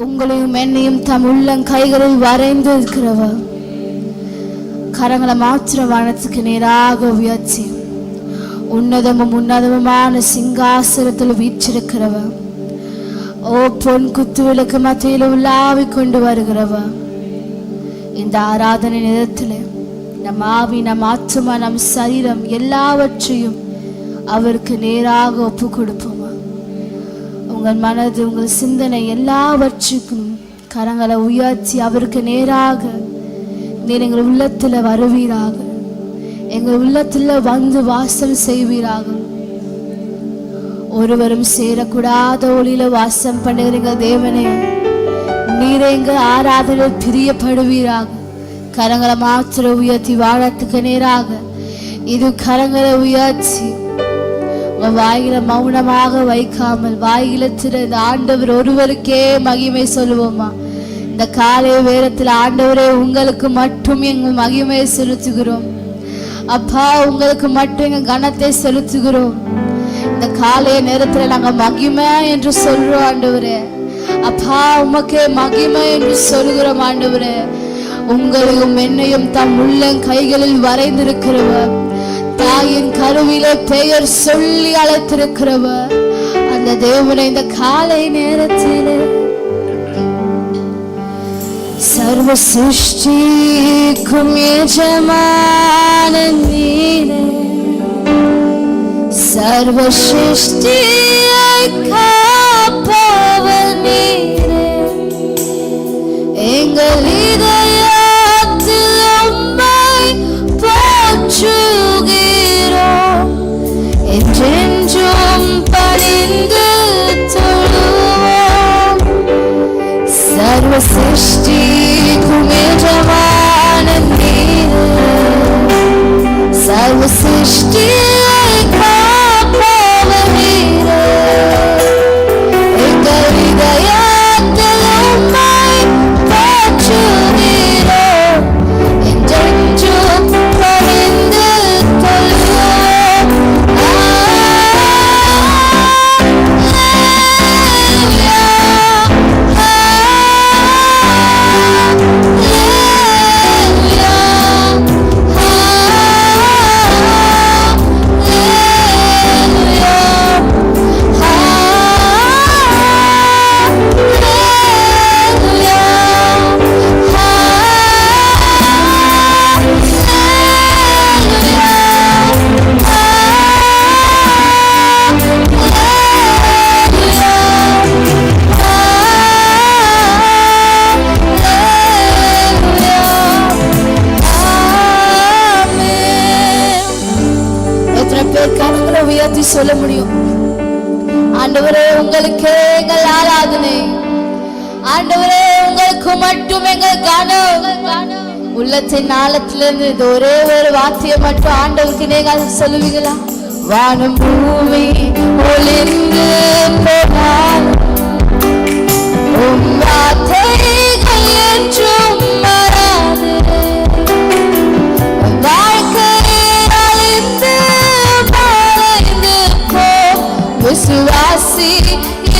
உங்களையும் என்னையும் தம் உள்ளங்கைகளில் வரைந்து இருக்கிறவர். கரங்களை மாத்திர வானத்துக்கு நேராக உயர்த்தி உன்னதமும் உன்னதமுமான சிங்காசனத்தில் வீற்றிருக்கிறவர். ஓ பொன் குத்து விளக்கு மத்தியில் உள்ளாவி கொண்டு வருகிறவர். இந்த ஆராதனை நேரத்தில் நம் ஆவி, நம் ஆத்துமா, நம் சரீரம் எல்லாவற்றையும் அவருக்கு நேராக ஒப்பு கொடுப்போமா. உங்கள் மனது, உங்கள் சிந்தனை எல்லாவற்றுக்கும் கரங்களை உயர்த்தி அவருக்கு நேராக நீர் எங்கள் உள்ளத்தில் வருவீராக, எங்கள் உள்ளத்தில் வந்து வாசம் செய்வீராக. ஒருவரும் சேரக்கூடாத ஒளியில வாசம் பண்ணுகிறீங்க தேவனே, நீர் எங்கள் ஆராதனை பிரியப்படுவீராக. கரங்களை மாத்திர உயர்த்தி வாழத்துக்கு நேராக இது கரங்களை உயர்த்தி வாயில மௌனமாக வைக்காமல் வாயில திறந்த ஆண்டவர் ஒருவருக்கே மகிமை சொல்லுவோமா. இந்த காலை வேளத்தில் ஆண்டவரே உங்களுக்கு மட்டும் எங்கள் மகிமையை செலுத்துகிறோம் அப்பா, உங்களுக்கு மட்டும் எங்கள் கனத்தை செலுத்துகிறோம். இந்த காலை நேரத்தில் நாங்கள் மகிமை என்று சொல்றோம் ஆண்டவரே. அப்பா, உமக்கே மகிமை என்று சொல்கிறோம் ஆண்டவரே. உங்களையும் என்னையும் தம் உள்ளங்கைகளில் வரைந்திருக்கிறவர், தாயின் கருவிலே பெயர் சொல்லி அழைத்திருக்கிறவர் அந்த தேவனை இந்த காலை நேரத்தில் சர்வ சிருஷ்டிக்கும் எஜமான நீரே, சர்வ சிருஷ்டியை காப்பவர் நீரே. எங்கள் இதயத்தில் உம்மை போற்றுகிறோம், என்றென்றும் பணிந்து தொழுவோம். சர்வ சிருஷ்டிக்கும் எஜமான நீரே, சர்வ சிருஷ்டியை காப்பவர் நீரே. எங்கள் இதயத்தில் உம்மை போற்றுகிறோம், என்றென்றும் பணிந்து தொழுவோம். உயர்த்தி சொல்ல முடியும், ஆண்டவரே உங்களுக்கு எங்கள் ஆராதனை, ஆண்டவரே உங்களுக்கு மட்டும் எங்கள் கானம். உள்ளத்தின் ஆழத்திலிருந்து இந்த ஒரே ஒரு வார்த்தையை மட்டும் ஆண்டவருக்கு நீங்கள் சொல்லுவீங்களா? வானம் பூமி ஒளிந்து போனால் உம் வார்த்தைகள் என்றும் மாறாது. விசுவாசி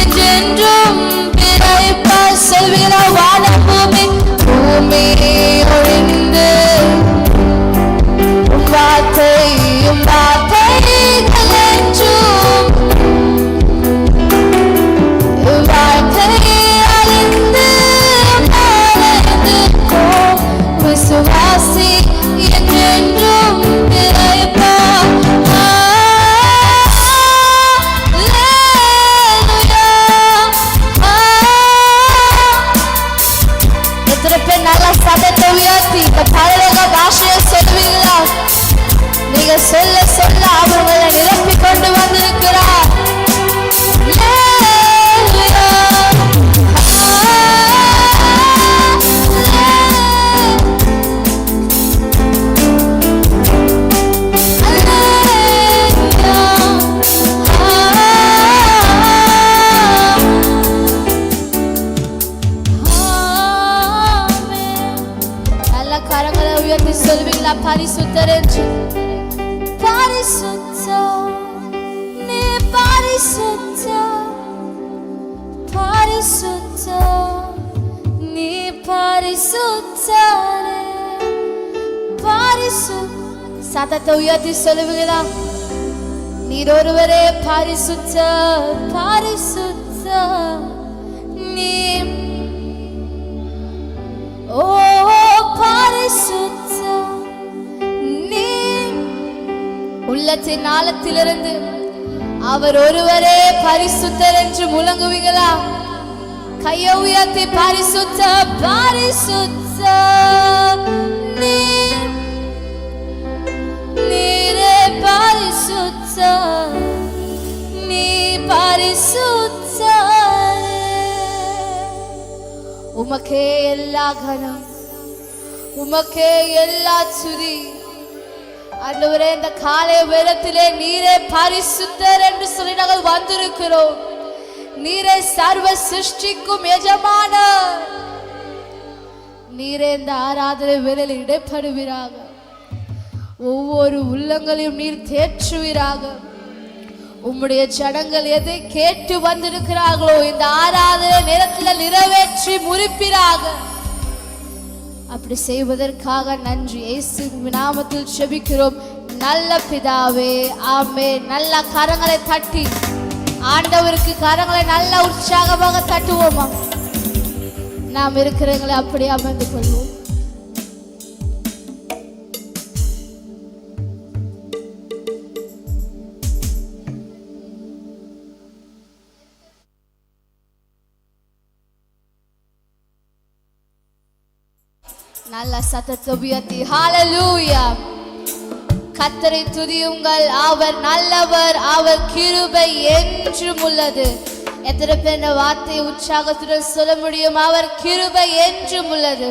என்றென்றும் பிழைப்பார் சொல்வீரா. வானம் பூமி பூமி ஒழிந்து உம் வார்த்தைகள் என்றும் வார்த்தை அழிந்து மறைந்து போம். விசுவாசி என்றென்றும் பிழைப்பார். நல்லா சத்தத்தை உயர்த்தி இந்த பரலோக பாஷையை சொல்லுவீங்களா? நீங்க சொல்ல சொல்ல அவர்களை நிரப்பி கொண்டு வந்திருக்கிறார். கரங்களை உயர்த்தி சொல்வீங்களா? பரிசுத்தர் என்று. பரிசுத்தர், நீ பரிசுத்தர், பரிசுத்தர். பரிசுத்தரே சத்தத்தை உயர்த்தி சொல்லுவீங்களா? நீர் ஒருவரே பரிசுத்த பரிசுத்த நீர். ஓ பரிசுத்த நீர். உள்ளத்தின் ஆழத்திலிருந்து அவர் ஒருவரே பரிசுத்தர் என்று முழங்குவீங்களா? கையை உயர்த்தி பரிசுத்த பரிசுத்த நீர். நீரே பரிசுத்த நீ பரிசுத்த. உமக்கே எல்லா கனம், உமக்கே எல்லா துதி. ஆண்டவரே, இந்த காலை வேளையிலே நீரே பரிசுத்தர் என்று சொல்லி நாங்கள் வந்திருக்கிறோம். நீரே சர்வ சிருஷ்டிக்கும் எஜமான. நீரே இந்த ஆராதனை வேளையில் இடைப்படுவீராக. ஒவ்வொரு உள்ளங்களையும் நீர் தேற்றுவீராக. உம்முடைய ஜனங்கள் எதை கேட்டு வந்திருக்கிறார்களோ இந்த ஆராதனை நேரத்தில் நிறைவேற்றி முறிப்பீராக. அப்படி செய்வதற்காக நன்றி. இயேசு நாமத்தில் ஜெபிக்கிறோம் நல்ல பிதாவே, ஆமென். நல்ல கரங்களை தட்டி ஆண்டவருக்கு கரங்களை நல்ல உற்சாகமாக தட்டுவோமா? நாம் இருக்கிறவங்களை அப்படி அமர்ந்து கொள்வோம். நல்ல சத்தத்தை உயர்த்தி ஹல்லேலூயா. கர்த்தரை துதியுங்கள், அவர் நல்லவர், அவர் கிருபை என்றும் உள்ளது. எத்தனை பேர் இந்த வார்த்தையை உற்சாகத்துடன் சொல்ல முடியும்? அவர் கிருபை என்றும் உள்ளது.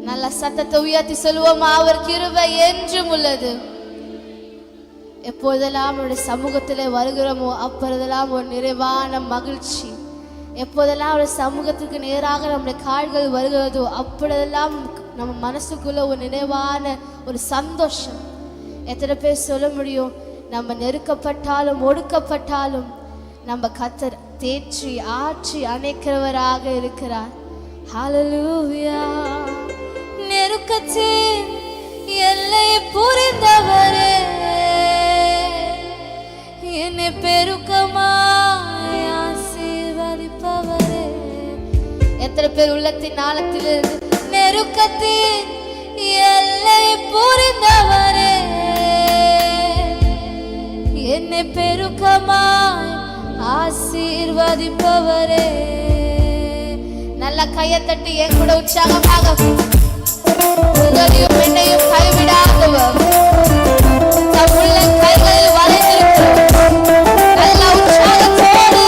நல்ல சத்தத்தை உயர்த்தி சொல்லுவோம், அவர் கிருபை என்றும் உள்ளது. எப்போதெல்லாம் அவருடைய சமூகத்திலே வருகிறோமோ அப்பொழுதெல்லாம் ஒரு நிறைவான மகிழ்ச்சி. எப்போதெல்லாம் ஒரு சமூகத்துக்கு நேராக நம்முடைய கால்கள் வருகிறதோ அப்பொழுதெல்லாம் நம்ம மனசுக்குள்ள ஒரு நிறைவான ஒரு சந்தோஷம். எத்தனை பேர் சொல்ல முடியும்? நம்ம நெருக்கப்பட்டாலும் ஒடுக்கப்பட்டாலும் நம்ம கர்த்தர் தேற்றி ஆற்றி அணைக்கிறவராக இருக்கிறார். ஹல்லேலூயா. நெருக்கத்தின் எல்லை புரிந்தவரே, என்னை பெருக்கமாய் ஆசீர்வதிப்பவரே. எத்தனை பேர் உள்ளத்தின் ஆழத்திலிருந்து நெருக்கத்தின் எல்லை புரிந்தவரே, என்னை பெருக்கமாய் ஆசீர்வதிப்பவரே. நல்ல கையை தட்டி என் கூட உற்சாகமாக உங்களையும் என்னையும் கைவிடாதவர் தம் உள்ள கைகளில் வளைந்திருக்கிறோம். நல்ல உற்சாகத்தோடு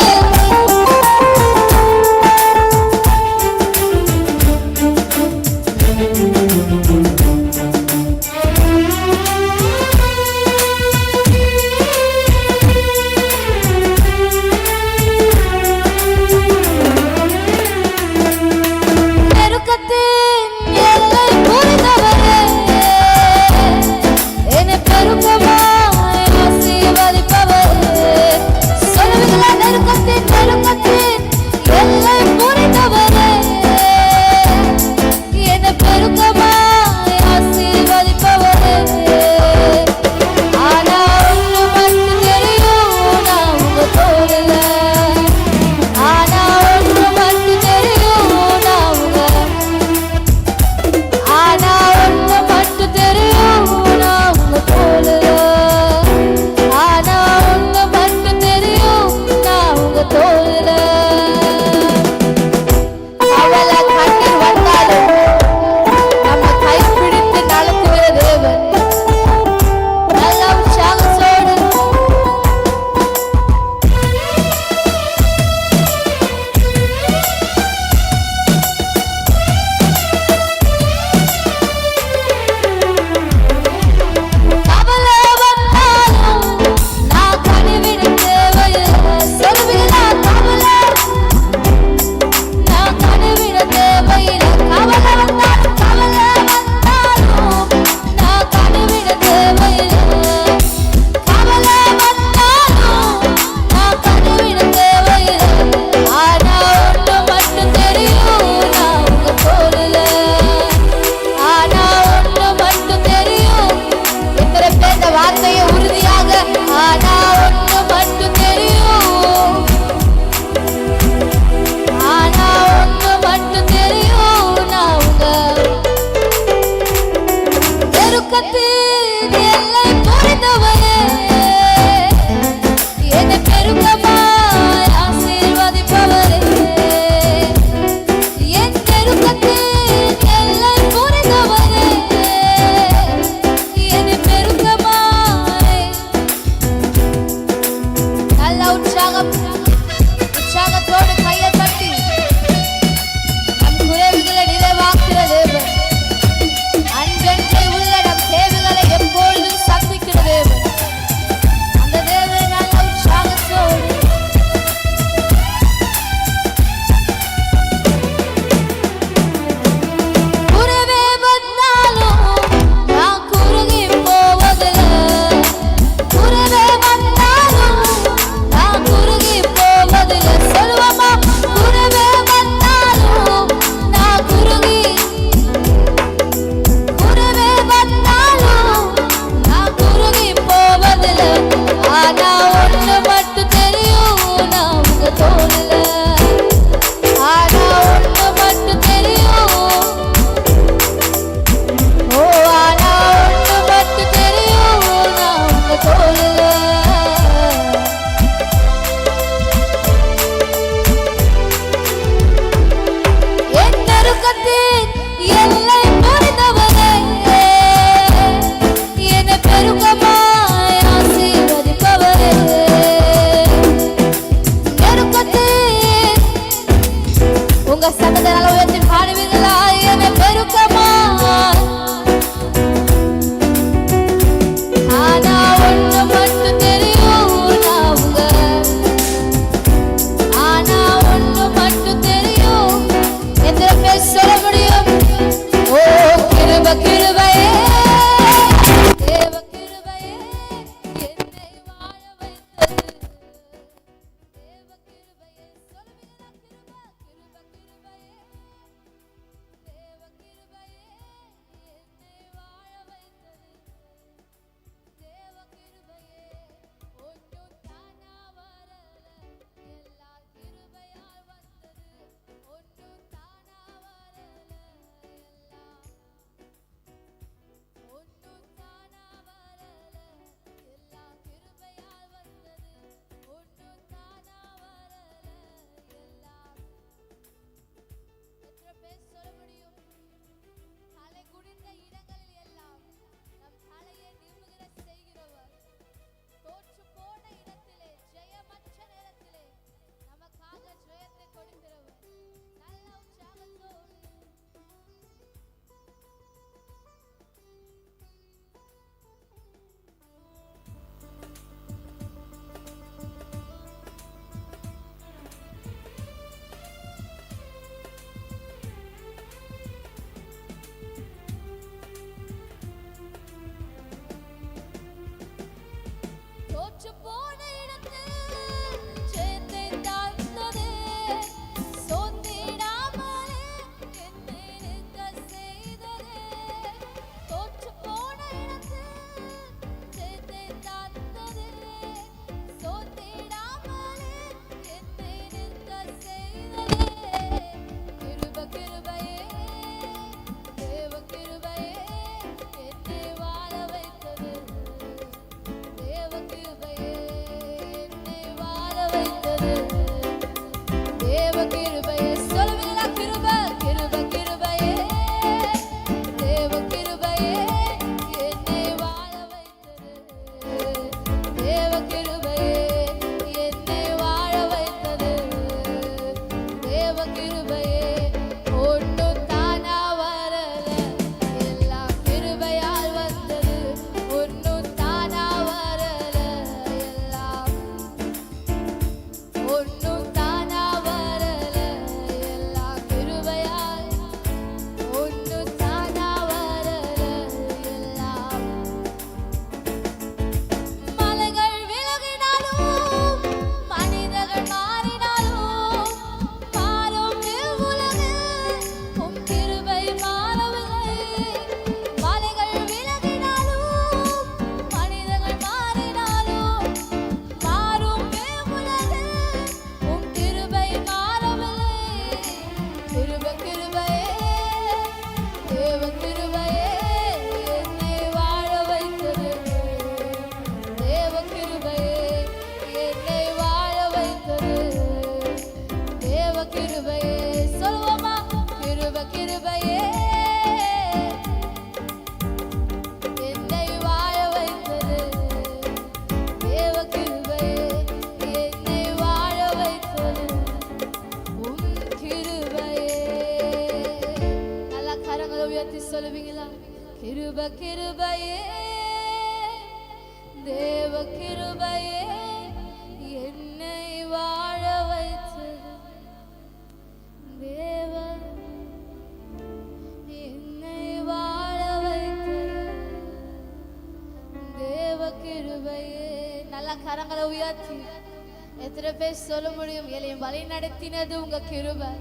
நெருக்கத்தின் எல்லை புரிந்தவரே, என்னை எல்லை புரிந்தவரே, என்னை பெருக்கமாய் ஆசீர்வதிப்பவரே, நெருக்கத்தில் உங்க சத்தத்தை நல்ல உயர்த்தி பாடுவீர்களா? என்னை பெருக்கமாய், ஆனா ஒண்ணு மட்டும் தெரியும், நான் உங்க, ஆனா ஒண்ணு மட்டும் தெரியும். எத்தனை பேர் சொல்ல முடியும்? ஓ கிருபை கிருபையே, தேவ கிருபையே, என்னை வாழ வைத்தது. தேவ கிருபையே, சொல்லுவீங்களா? கிருபை கிருபை கிருபையே, தேவ கிருபையே, என்னை வாழ வைத்தது. தேவ கிருபையே, ஒன்றும் தானா வரல, எல்லா கிருபையால் வந்தது. ஒன்றும் தானா வரல, எல்லாம் ஒன்றும் தானா வரல, எல்லா கிருபையால் வந்தது. ஒன்றும் தானா வரல, எல்லாம். எத்தனை பேர் சொல்ல முடியும்? தலை குனிந்த இடங்களில் எல்லாம் நம் தலையை நிமிர செய்கிறவர், தோற்று போன இடத்திலே, ஜெயமற்ற நேரத்திலே நமக்காக ஜெயத்தை கொடுக்கிறவர். நல்ல உற்சாகத்தோடு தோற்று போன இடத்தில் ஜெயத்தை தந்ததே, சோர்ந்திடாமலே என்னை நிற்க செய்ததே. தோற்று போன இடத்தில் ஜெயத்தை தந்ததே, சோர்ந்திடாமலே என்னை நிற்க செய்ததே. கிருபை கிருபையே, தேவ கிருபையே, என்னை வாழ வைத்தது. தேவ கிருபையே, என்னை வாழ வைத்தது. தேவ கிருபையே, சொல்லுவீங்களா? கிருபை கிருபை கிருபையே, தேவ கிருபையே, என்னை வாழ வைத்தது. தேவ கிருபையே, என்னை வாழ வைத்தது. தேவ கிருபையே, ஒன்றும் தானா வரல, எல்லாம் கிருபையால் வந்தது. ஒன்றும் தானா வரல, எல்லாம் ஒன்றும் தானா வரல, எல்லாம் கிருபையால். ஒன்றும் தானா வரல, எல்லாம். மலைகள் விலகினாலும், மனிதர்கள் மாறினாலும், மாறும் இவ்வுலகில் உம் கிருபை மாறவில்லை. மலைகள் விலகினாலும், மனிதர்கள் மாறினாலும், மாறும் இவ்வுலகில் உம் கிருபை மாறவில்லை. கிருபை கிருபையே, தேவ கிருபையே, என்னை வாழ வைத்தது. தேவ கிருபையே, என்னை வாழ வைத்தது. தேவ கிருபையே, சொல்லுவோமா? கிருபை கிருபையே, என்னை வாழ வைத்தது. தேவ கிருபையே, என்னை வாழ வைத்தது. உம் கிருபையே. நல்லா கரங்களை உயர்த்தி சொல்லுவீங்களா? கிருபை கிருபையே, தேவ கிருபையே, என்னை வாழ வைத்தது. தேவ என்னை வாழ வைத்தது. தேவ கிருபையே. நல்லா கரங்களை உயர்த்தி எத்தனை பேர் சொல்ல முடியும்? என்னை வழி நடத்தினது உங்க கிருபை,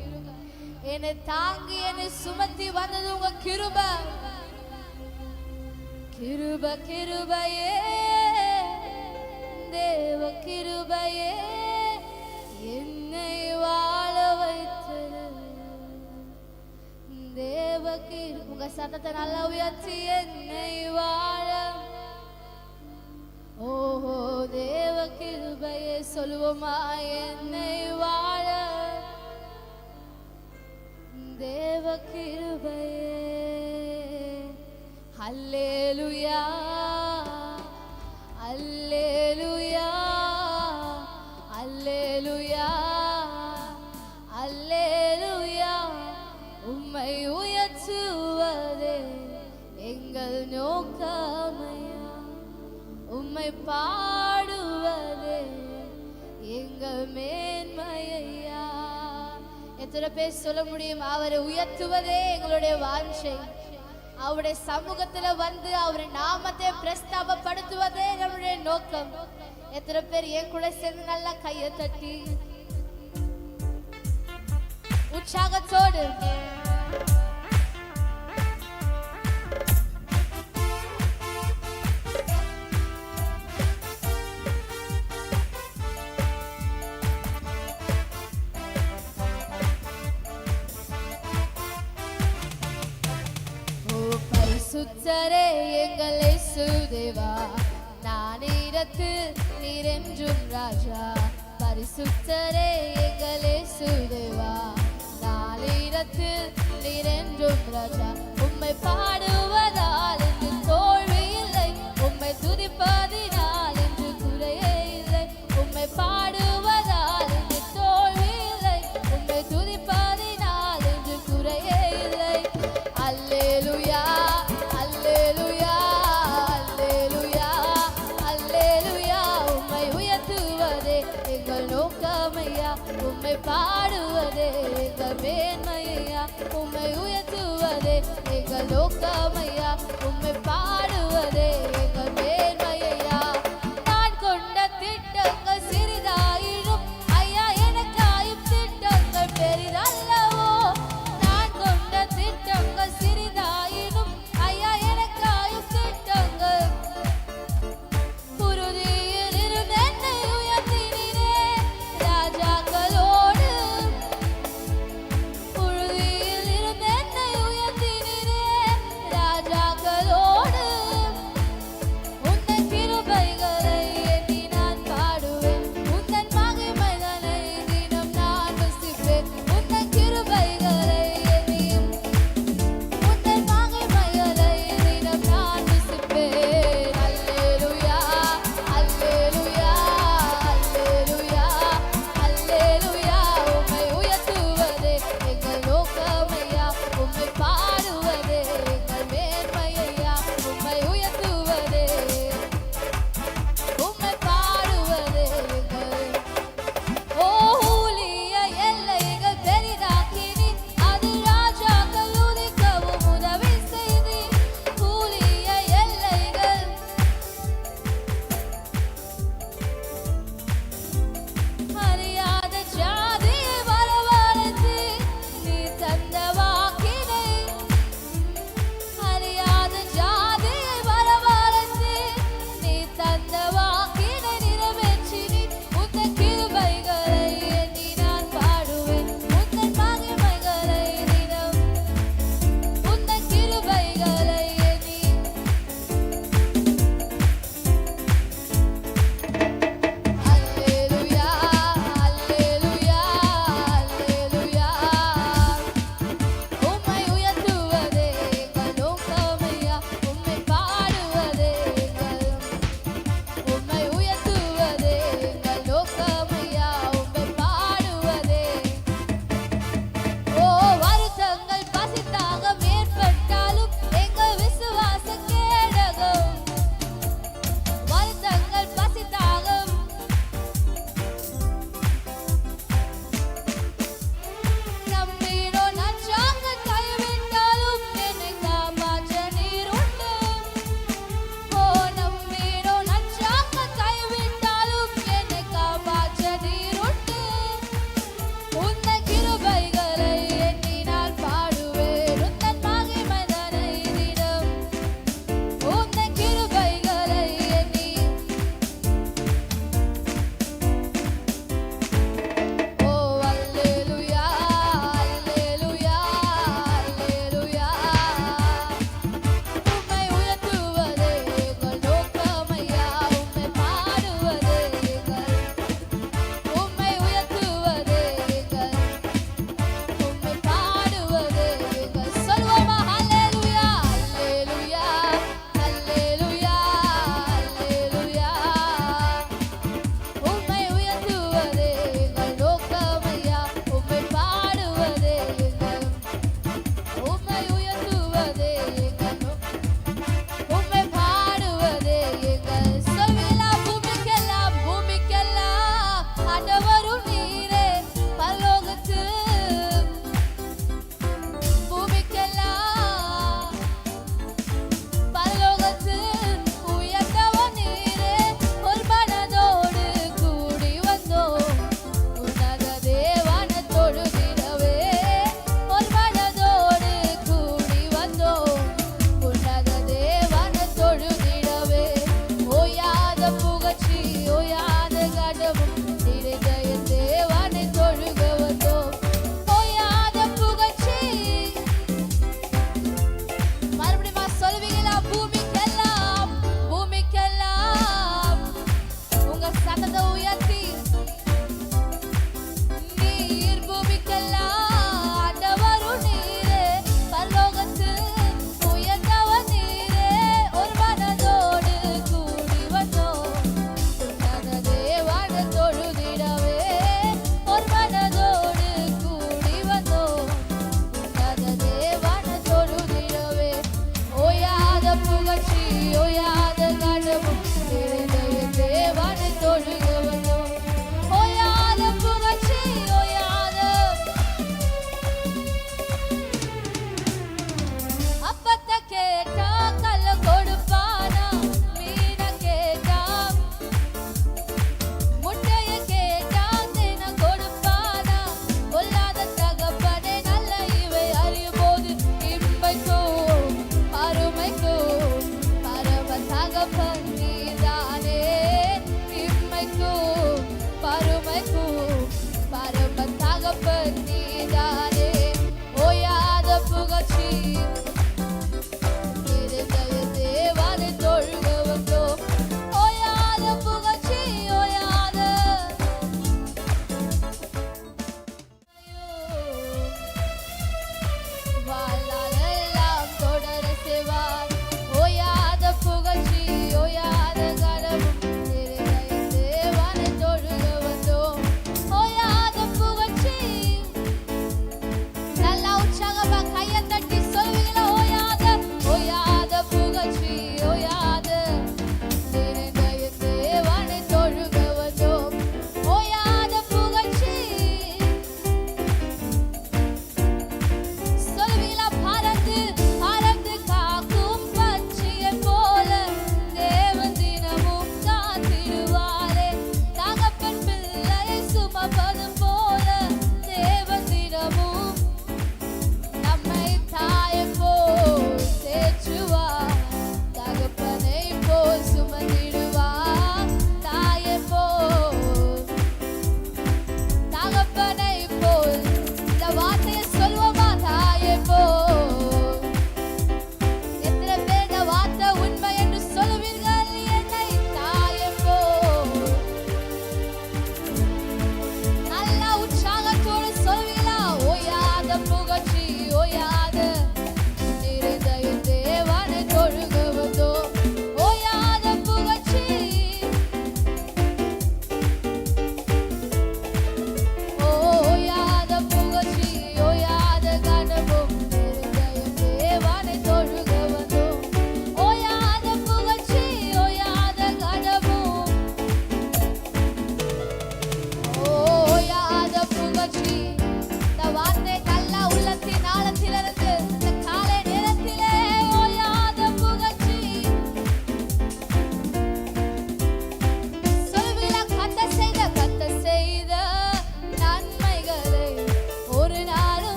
என்னை தாங்கி என்னை சுமத்தி வந்தது உங்க கிருபை. கிருபை கிருபையே, தேவ கிருபையே, என்னை வாழ வைத்தது. தேவ கிருபை. உங்க சத்தத்தை நல்லா உயர்த்தி என்னை வாழ. ஓஹோ தேவ கிருபையே, சொல்லுவோமா? என்னை வாழ தேவ கிருபையே. அல்லேலூயா அல்லேலூயா அல்லேலூயா அல்லேலூயா. உம்மை உயர்த்துவதே எங்கள் நோக்கமையா, உம்மை பாடுவதே எங்கள் மேன்மையா. எத்தனை பேர் சொல்ல முடியும்? அவரை உயர்த்துவதே எங்களுடைய வாஞ்சை. அவருடைய சமூகத்துல வந்து அவருடைய நாமத்தை பிரஸ்தாபப்படுத்துவதே நம்முடைய நோக்கம். எத்தனை பேர் என் கூட சேர்ந்து நல்லா கையை தட்டி உற்சாகத்தோடு சுத்தரே எங்கள் இயேசு தேவா, நானிடத்தில் நீர் என்றும் ராஜா. பரிசுத்தரே எங்கள் இயேசு தேவா, நானிடத்தில் நீர் என்றும் ராஜா. உம்மை பாடுவதால் என்று தோல்வி இல்லை, உம்மை துதிப்பதினால் என்று குறையே இல்லை. உம்மை பாடுவதால் என்று தோல்வி இல்லை, உம்மை துதிப்பதினால் என்று குறையே இல்லை. அல்லேலூயா அல்லேலூயா அல்லேலூயா அல்லேலூயா. உம்மை உயர்த்துவதே எங்கள் நோக்கமையா, உம்மை பாடுவதே எங்கள் மேன்மையா. உம்மை உயர்த்துவதே எங்கள் நோக்கமையா, உம்மை பாடுவதே எங்கள் மேன்மையா. நான் கொண்ட திட்டங்கள் சிறிதாயினும் ஐயா எனக்காயும் திட்டங்கள் பெரிதல்லவோ. நான் கொண்ட திட்டங்கள் சிறிதாயினும் ஐயா எனக்காயும் திட்டங்கள். புருதியில் இருந்து என்னை உயர்த்தினீரே ராஜாக்களோடு, புழுதியில் இருந்து என்னை உயர்த்தினீரே ராஜாக்களோடு.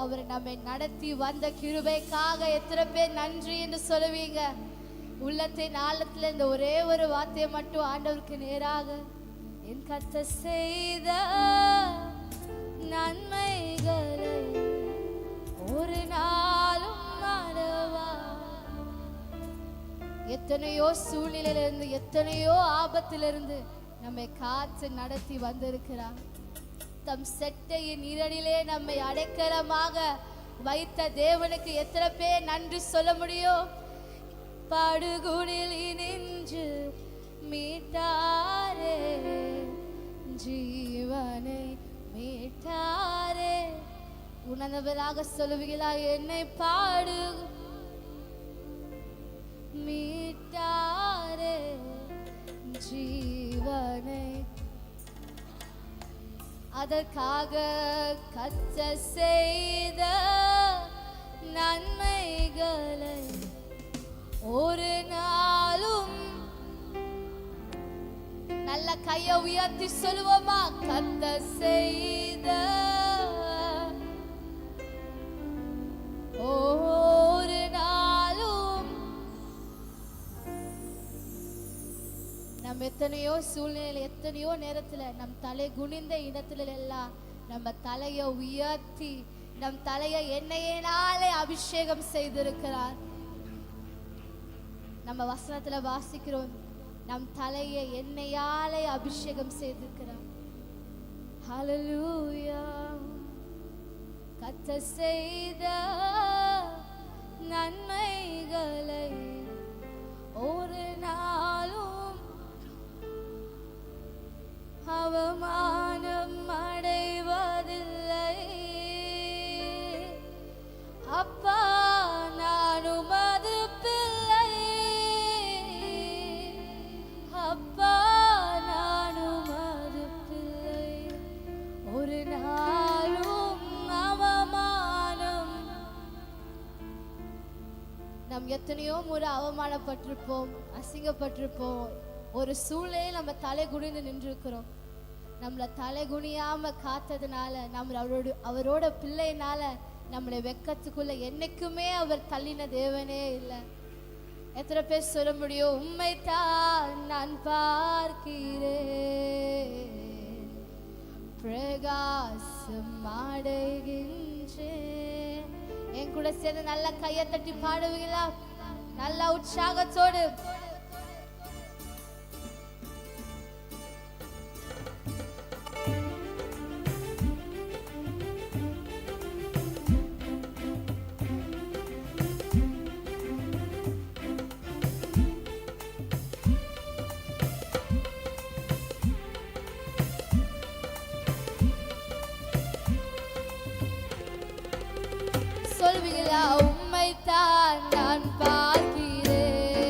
அவர் நம்மை நடத்தி வந்த கிருபைக்காக எத்தனை பேர் நன்றி என்று சொல்லுவீங்க? உள்ளத்தின் ஆழத்துல இந்த ஒரே ஒரு வார்த்தையை மட்டும் ஆண்டவருக்கு நேராக, என் கர்த்தர் செய்த நன்மைகளை ஒரு நாளும் மறவா. எத்தனையோ சூழ்நிலையிலிருந்து, எத்தனையோ ஆபத்திலிருந்து நம்மை காத்து நடத்தி வந்திருக்கிறார். தம் செட்டையின் நிழலிலே நம்மை அடைக்கலமாக வைத்த தேவனுக்கு எத்தனை பேர் நன்றி சொல்ல முடியும்? படுகுழில் நின்று மீட்டாரே, ஜீவனை மீட்டாரே. உணர்ந்தவராக சொல்லுவீங்களா? என்னை பாடு மீட்டாரே, ஜீவனை. அதற்காக கர்த்தர் செய்த நன்மைகளை ஒரு நாளும், நல்ல கையை உயர்த்தி சொல்லுவோமா? கர்த்தர் செய்த ஒரு நாளும். நம்ம எத்தனையோ சூழ்நிலையில, எத்தனையோ நேரத்துல நம் தலை குனிந்த இடத்துல எல்லாம் நம்ம தலையை உயர்த்தி நம் தலையை எண்ணெயினாலே அபிஷேகம் செய்திருக்கிறார். நம்ம வசனத்துல வாசிக்கிறோம், நம் தலையை எண்ணெயாலே அபிஷேகம் செய்திருக்கிறார். ஹல்லேலூயா. கர்த்தர் செய்த நன்மைகளை ஒரு நாளும் அவமானம் அடைவதில்லை. அப்பா நானும் அது பிள்ளை, அப்பா நானும் அது பிள்ளை. ஒரு நாளும் அவமானம். நாம் எத்தனையோ முறை அவமானப்பட்டிருப்போம், அசிங்கப்பட்டிருப்போம். ஒரு சூழ்நிலையில் நம்ம தலை குனிந்து நின்றுக்கிறோம். நம்மளை தலை குனியாம காத்ததுனால, நம்ம அவரோட பிள்ளைனால நம்மளை வெக்கத்துக்குள்ள என்னைக்குமே அவர் தள்ளின தேவனே இல்லை. எத்தனை பேர் சொல்ல முடியும்? உம்மைத்தான் நான் பார்க்கிறேன், பிரகாசம் அடைகின்றேன். என் கூட சேர்ந்து நல்ல கையை தட்டி பாடுவீங்களா? நல்ல உற்சாகத்தோடு. சொல்வீங்களா? உம்மைத்தான் நான் பார்க்கிறேன்,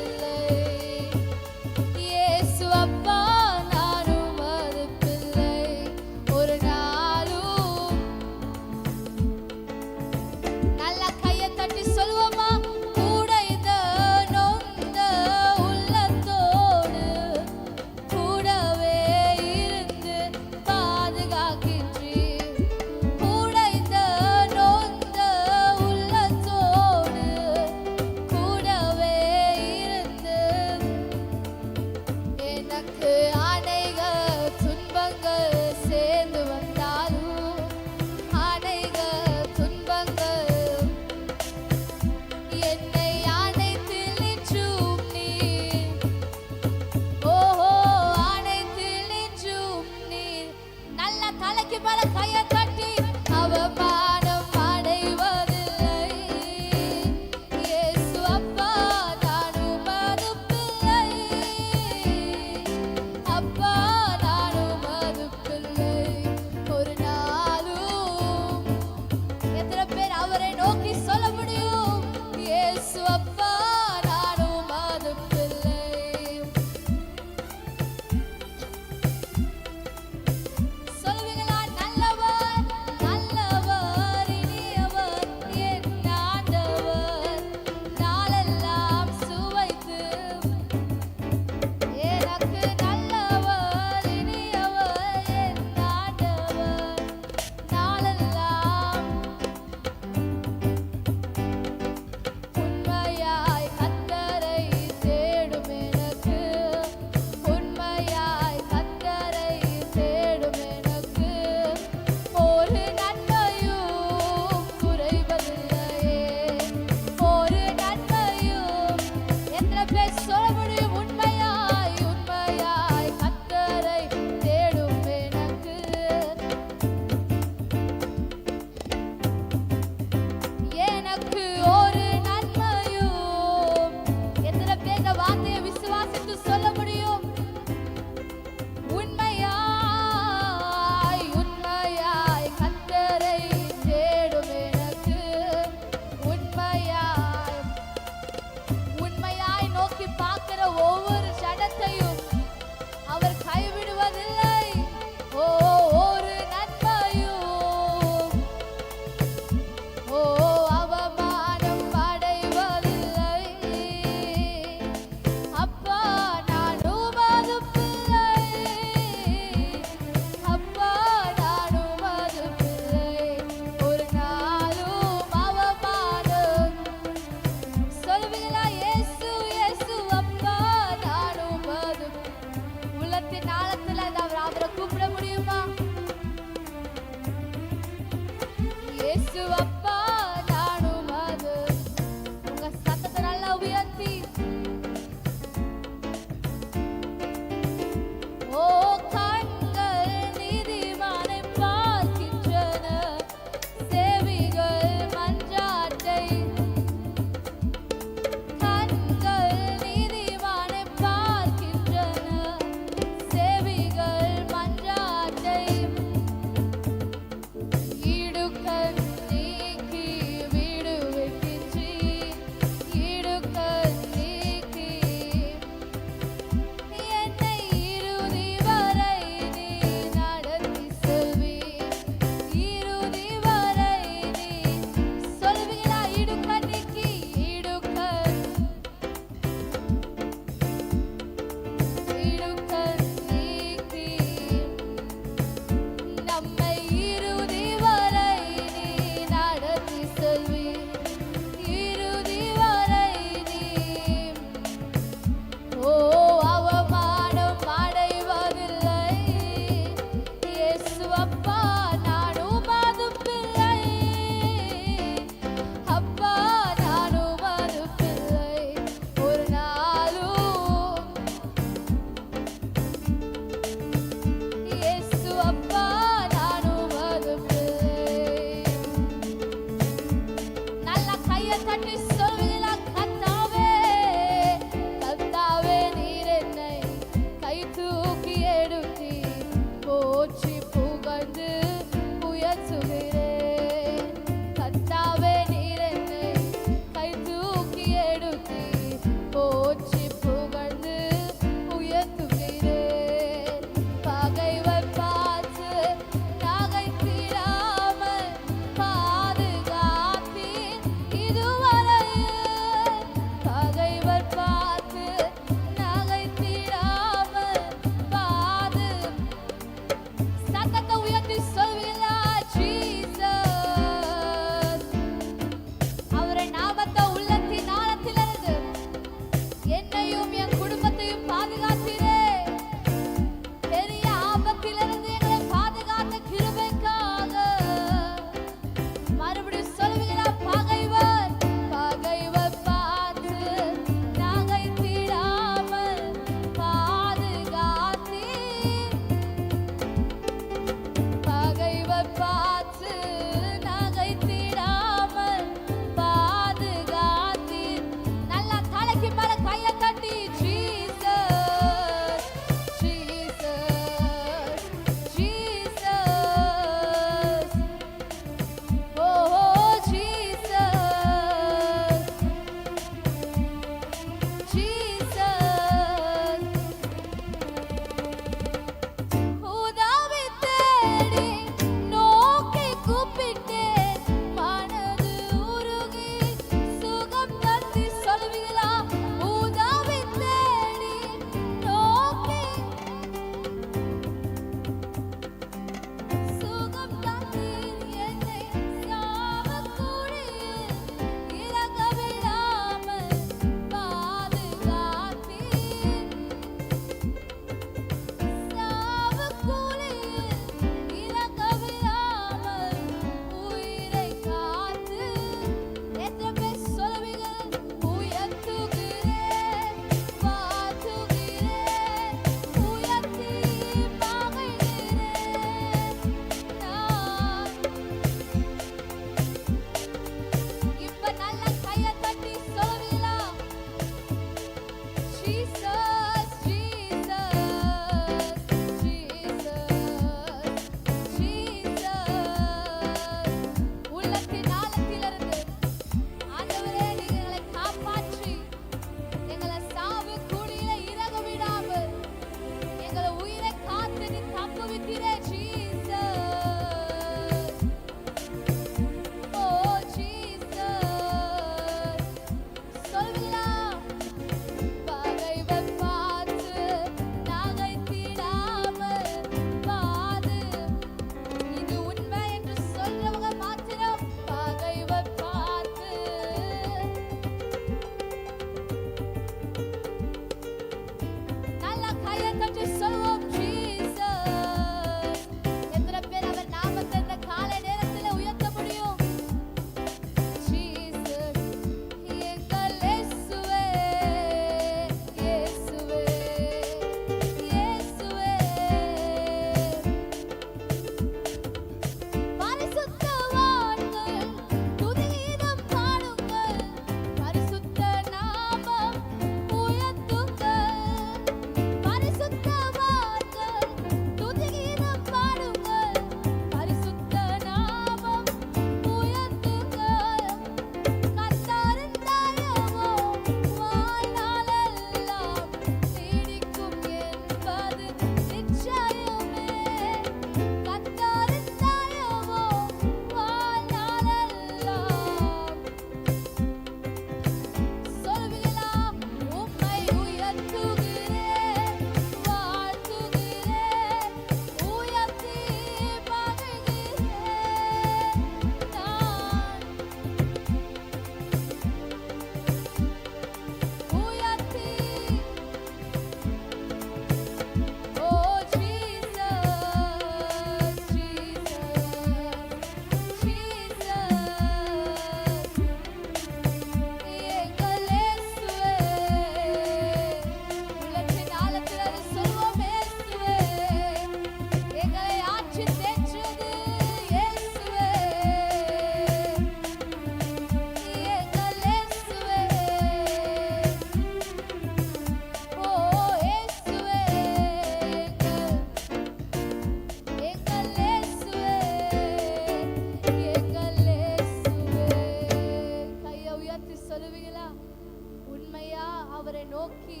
நோக்கி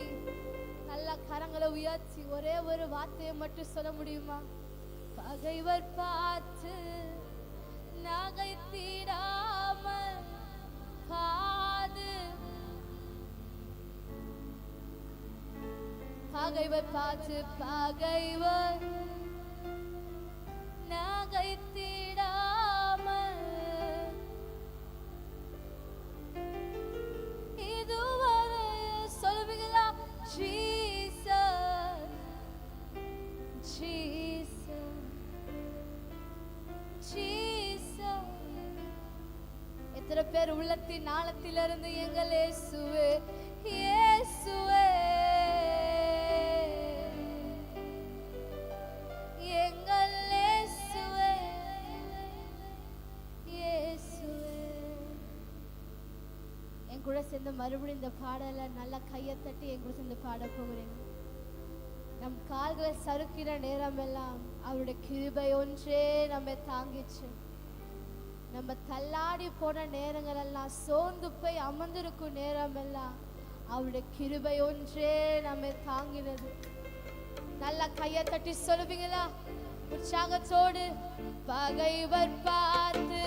நல்ல கரங்களை உயர்த்தி ஒரே ஒரு வார்த்தையை மட்டும் சொல்ல முடியுமா? பகைவர் பார்த்து நகைத்திடாமல் காது, பகைவர் பார்த்து பகைவர் நகைத்திடாமல் இதுவரை சொல்லுவீங்களா? Jesus Jesus Jesus. எத்தனை பேர் உள்ளத்தின் ஆழத்திலிருந்து எங்கள் இயேசுவே இயேசுவே எங்கள் இயேசுவே இயேசுவே. என் கூட சேர்ந்து மறுபடியும் இந்த பாடலை நல்லா கையை தட்டி என் கூட சேர்ந்து பாட போகிறேன். நம் கால்களை சறுக்கிற நேரம் எல்லாம் அவருடைய கிருபை ஒன்றே நம்ம தாங்கிச்சு. நம்ம தள்ளாடி போன நேரங்கள் எல்லாம், சோர்ந்து போய் அமர்ந்திருக்கும் நேரம் எல்லாம் அவருடைய கிருபை ஒன்றே நம்ம தாங்கினது. நல்லா கையை தட்டி சொல்லுவீங்களா உற்சாகத்தோடு? பகைவர் பார்த்து